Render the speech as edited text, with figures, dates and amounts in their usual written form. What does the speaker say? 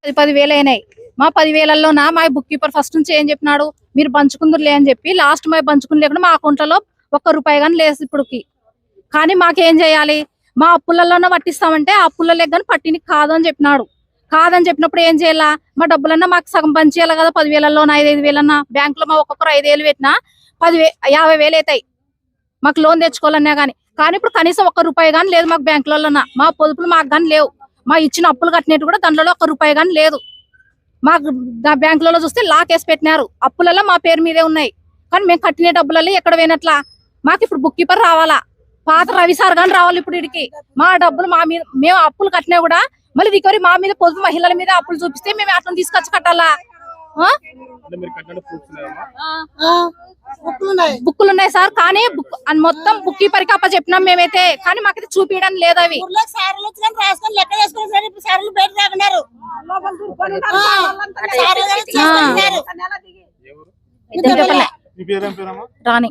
10,000 అయినాయి. మా 10,000లో మా బుక్ కీపర్ ఫస్ట్ నుంచి ఏం చెప్పినాడు, మీరు పంచుకుందరులే అని చెప్పి లాస్ట్ మా పంచుకుని లేకుండా మా అకౌంట్లలో ₹1 కానీ లేదు ఇప్పుడుకి. కానీ మాకేం చేయాలి, మా అప్పులలోనే పట్టిస్తామంటే ఆ అప్పులలో కానీ పట్టిని కాదు అని చెప్పినాడు. కాదని చెప్పినప్పుడు ఏం చేయాలా, మా డబ్బులన్నా మాకు సగం పంచేయాలి కదా. 10,000లో 5,000 అన్నా బ్యాంకులో మా ఒక్కొక్కరు 5,000 పెట్టినా 50,000 అవుతాయి మాకు లోన్ తెచ్చుకోవాలన్నా కానీ ఇప్పుడు కనీసం ₹1 కానీ లేదు మాకు బ్యాంకులలో. మా పొదుపులు మాకు కానీ లేవు. మా ఇచ్చిన అప్పులు కట్టినట్టు కూడా దాంట్లో ₹1 కానీ లేదు. మాకు బ్యాంకులలో చూస్తే లాక్ వేసి పెట్టినారు. అప్పులలో మా పేరు మీదే ఉన్నాయి కానీ మేము కట్టిన డబ్బులలో ఎక్కడ పోయినట్లా. మాకు ఇప్పుడు బుక్ కీపర్ రావాలా, పాత రవి సార్ కానీ రావాలి ఇప్పుడు ఇడికి. మా డబ్బులు మా మీద, మేము అప్పులు కట్టినా కూడా మళ్ళీ రికవరీ మా మీద, పొదుపు మహిళల మీద అప్పులు చూపిస్తే మేము అట్లా తీసుకొచ్చి కట్టాలా. బుక్కులు ఉన్నాయి సార్, కానీ మొత్తం బుక్ కీపర్ కి అప్ప చెప్పినాం మేమైతే, కానీ మాకైతే చూపించడం లేదు. అవి రాణి.